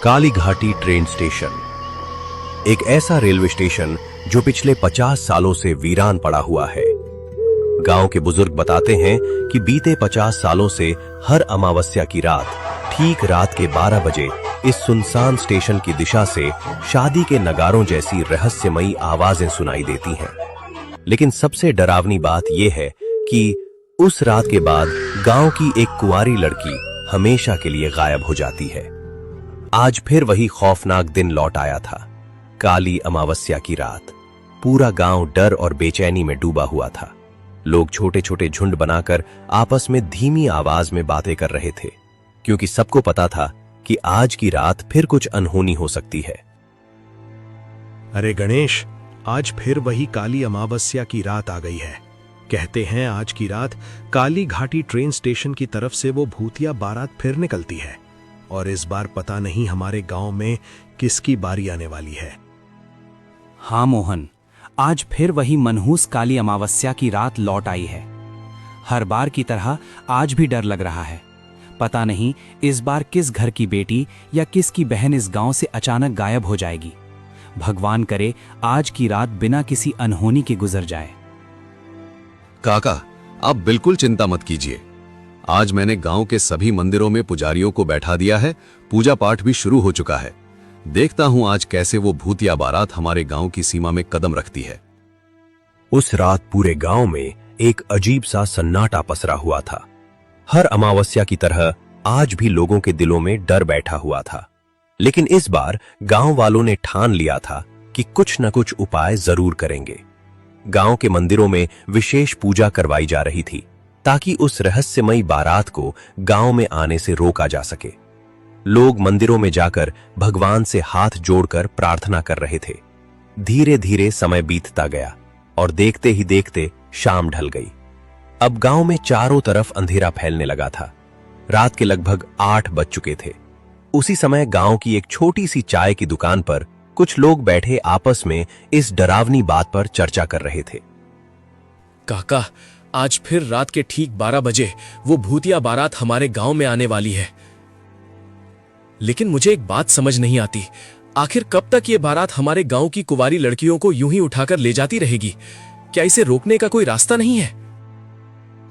कालीघाटी train station एक ऐसा railway station जो पिछले 50 सालों से वीरान पड़ा हुआ है। गांव के बुजुर्ग बताते हैं कि बीते 50 सालों से हर अमावस्या की रात ठीक रात के 12 बजे इस सुनसान स्टेशन की दिशा से शादी के नगारों जैसी रहस्यमयी आवाजें सुनाई देती हैं। लेकिन सबसे डरावनी बात यह है कि उस रात के बाद गांव की एक कुंवारी लड़की हमेशा के लिए गायब हो जाती है। आज फिर वही खौफनाक दिन लौट आया था। काली अमावस्या की रात पूरा गांव डर और बेचैनी में डूबा हुआ था। लोग छोटे छोटे झुंड बनाकर आपस में धीमी आवाज में बातें कर रहे थे, क्योंकि सबको पता था कि आज की रात फिर कुछ अनहोनी हो सकती है। अरे गणेश, आज फिर वही काली अमावस्या की रात आ गई है। कहते हैं आज की रात काली घाटी ट्रेन स्टेशन की तरफ से वो भूतिया बारात फिर निकलती है, और इस बार पता नहीं हमारे गांव में किसकी बारी आने वाली है। हाँ मोहन, आज फिर वही मनहूस काली अमावस्या की रात लौट आई है। हर बार की तरह आज भी डर लग रहा है। पता नहीं इस बार किस घर की बेटी या किसकी बहन इस गांव से अचानक गायब हो जाएगी। भगवान करे आज की रात बिना किसी अनहोनी के गुजर जाए। काका, आप बिल्कुल चिंता मत कीजिए। आज मैंने गांव के सभी मंदिरों में पुजारियों को बैठा दिया है। पूजा पाठ भी शुरू हो चुका है। देखता हूं आज कैसे वो भूतिया बारात हमारे गांव की सीमा में कदम रखती है। उस रात पूरे गांव में एक अजीब सा सन्नाटा पसरा हुआ था। हर अमावस्या की तरह आज भी लोगों के दिलों में डर बैठा हुआ था। लेकिन इस बार गांव वालों ने ठान लिया था कि कुछ न कुछ उपाय जरूर करेंगे। गांव के मंदिरों में विशेष पूजा करवाई जा रही थी, ताकि उस रहस्यमयी बारात को गांव में आने से रोका जा सके। लोग मंदिरों में जाकर भगवान से हाथ जोड़कर प्रार्थना कर रहे थे। धीरे धीरे समय बीतता गया और देखते ही देखते शाम ढल गई। अब गांव में चारों तरफ अंधेरा फैलने लगा था। रात के लगभग 8 बज चुके थे। उसी समय गांव की एक छोटी सी चाय की दुकान पर कुछ लोग बैठे आपस में इस डरावनी बात पर चर्चा कर रहे थे। काका, आज फिर रात के ठीक 12 बजे वो भूतिया बारात हमारे गांव में आने वाली है। लेकिन मुझे एक बात समझ नहीं आती, आखिर कब तक ये बारात हमारे गांव की कुंवारी लड़कियों को यूं ही उठाकर ले जाती रहेगी? क्या इसे रोकने का कोई रास्ता नहीं है?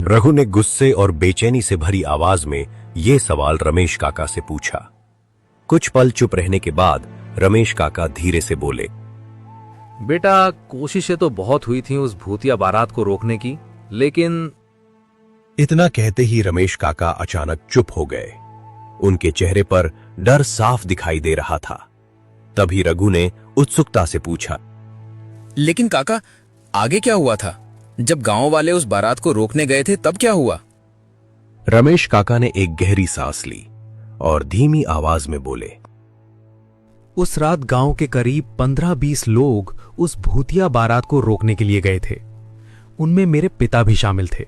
रघु ने गुस्से और बेचैनी से भरी आवाज में यह सवाल रमेश काका से पूछा। कुछ पल चुप रहने के बाद रमेश काका धीरे से बोले, बेटा, कोशिशें तो बहुत हुई थी उस भूतिया बारात को रोकने की, लेकिन इतना कहते ही रमेश काका अचानक चुप हो गए। उनके चेहरे पर डर साफ दिखाई दे रहा था। तभी रघु ने उत्सुकता से पूछा, लेकिन काका, आगे क्या हुआ था? जब गांव वाले उस बारात को रोकने गए थे तब क्या हुआ? रमेश काका ने एक गहरी सांस ली और धीमी आवाज में बोले, उस रात गांव के करीब 15-20 लोग उस भूतिया बारात को रोकने के लिए गए थे। उनमें मेरे पिता भी शामिल थे।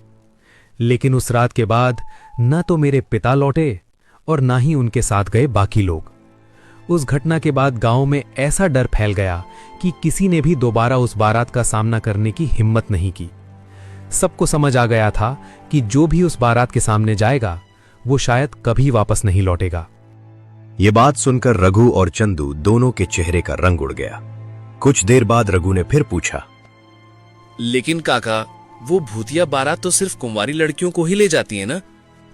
लेकिन उस रात के बाद न तो मेरे पिता लौटे और ना ही उनके साथ गए बाकी लोग। उस घटना के बाद गांव में ऐसा डर फैल गया कि किसी ने भी दोबारा उस बारात का सामना करने की हिम्मत नहीं की। सबको समझ आ गया था कि जो भी उस बारात के सामने जाएगा वो शायद कभी वापस नहीं लौटेगा। ये बात सुनकर रघु और चंदू दोनों के चेहरे का रंग उड़ गया। कुछ देर बाद रघु ने फिर पूछा, लेकिन काका, वो भूतिया बारात तो सिर्फ कुंवारी लड़कियों को ही ले जाती है ना?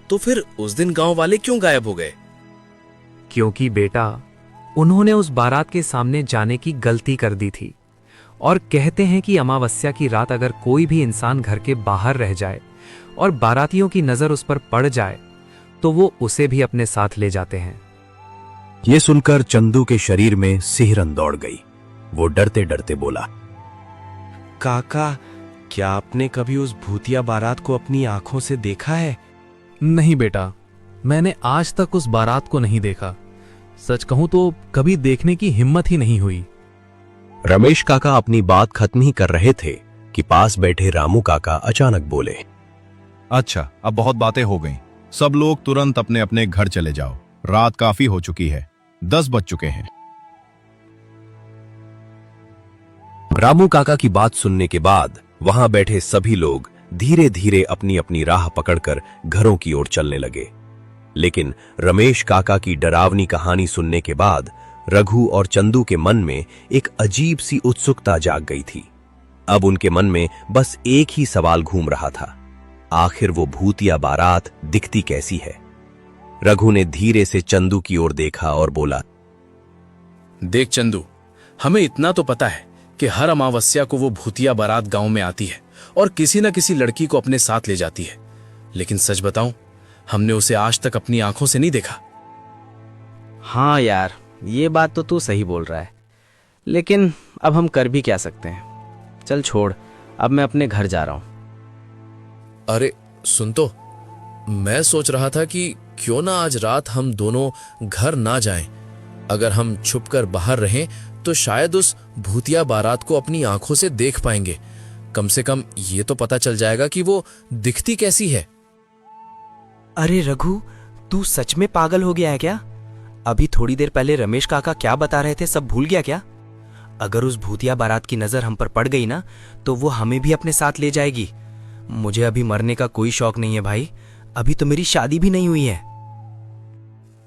तो फिर उस दिन गांव वाले क्यों गायब हो गए? क्योंकि बेटा, उन्होंने उस बारात के सामने जाने की गलती कर दी थी। और कहते हैं कि अमावस्या की रात अगर कोई भी इंसान घर के बाहर रह जाए और बारातियों की नजर उस पर पड़ जाए तो वो उसे भी अपने साथ ले जाते हैं। यह सुनकर चंदू के शरीर में सिहरन दौड़ गई। वो डरते डरते बोला, काका, क्या आपने कभी उस भूतिया बारात को अपनी आंखों से देखा है? नहीं बेटा, मैंने आज तक उस बारात को नहीं देखा। सच कहूं तो कभी देखने की हिम्मत ही नहीं हुई। रमेश काका अपनी बात खत्म ही कर रहे थे कि पास बैठे रामू काका अचानक बोले, अच्छा, अब बहुत बातें हो गईं। सब लोग तुरंत अपने अपने घर चले जाओ। रात काफी हो चुकी है, 10 बज चुके हैं। रामू काका की बात सुनने के बाद वहां बैठे सभी लोग धीरे धीरे अपनी अपनी राह पकड़कर घरों की ओर चलने लगे। लेकिन रमेश काका की डरावनी कहानी सुनने के बाद रघु और चंदू के मन में एक अजीब सी उत्सुकता जाग गई थी। अब उनके मन में बस एक ही सवाल घूम रहा था, आखिर वो भूतिया बारात दिखती कैसी है। रघु ने धीरे से चंदू की ओर देखा और बोला, देख चंदू, हमें इतना तो पता है कि हर अमावस्या को वो भूतिया बारात गांव में आती है और किसी न किसी लड़की को अपने साथ ले जाती है। लेकिन सच बताऊं, हमने उसे आज तक अपनी आंखों से नहीं देखा। हाँ यार, ये बात तो तू सही बोल रहा है, लेकिन अब हम कर भी क्या सकते हैं। चल छोड़, अब मैं अपने घर जा रहा हूं। अरे सुन तो, मैं सोच रहा था कि क्यों ना आज रात हम दोनों घर ना जाएं। अगर हम छुपकर बाहर रहें तो शायद उस भूतिया बारात को अपनी आंखों से देख पाएंगे। कम से कम ये तो पता चल जाएगा कि वो दिखती कैसी है। अरे रघु, तू सच में पागल हो गया है क्या? अभी थोड़ी देर पहले रमेश काका क्या बता रहे थे सब भूल गया क्या? अगर उस भूतिया बारात की नजर हम पर पड़ गई ना, तो वो हमें भी अपने साथ ले जाएगी। मुझे अभी मरने का कोई शौक नहीं है भाई, अभी तो मेरी शादी भी नहीं हुई है।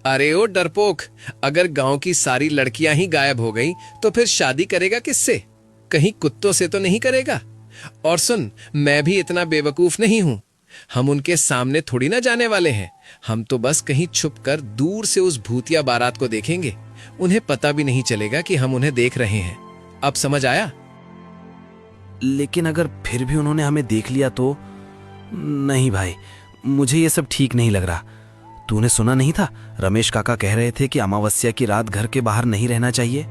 अरे ओ डरपोक, अगर गांव की सारी लड़कियां ही गायब हो गईं, तो फिर शादी करेगा किससे? कहीं कुत्तों से तो नहीं करेगा। और सुन, मैं भी इतना बेवकूफ नहीं हूं। हम उनके सामने थोड़ी ना जाने वाले हैं। हम तो बस कहीं छुपकर दूर से उस भूतिया बारात को देखेंगे। उन्हें पता भी नहीं चलेगा कि हम उन्हें देख रहे हैं। अब समझ आया? लेकिन अगर फिर भी उन्होंने हमें देख लिया तो? नहीं भाई, मुझे ये सब ठीक नहीं लग रहा। तूने सुना नहीं था, रमेश काका कह रहे थे कि अमावस्या की रात घर के बाहर नहीं रहना चाहिए।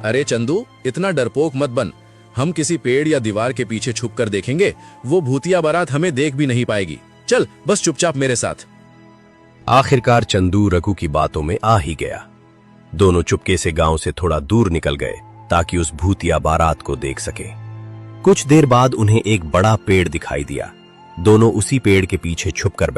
अरे चंदू, इतना डरपोक मत बन। हम किसी पेड़ या दीवार के पीछे छुप कर देखेंगे, वो भूतिया बारात हमें देख भी नहीं पाएगी। चल बस चुपचाप मेरे साथ। आखिरकार चंदू रघु की बातों में आ ही गया। दोनों चुपके से गांव से थोड़ा दूर निकल गए ताकि उस भूतिया बारात को देख सके। कुछ देर बाद उन्हें एक बड़ा पेड़ दिखाई दिया। दोनों उसी पेड़ के पीछे छुपकर बैठे।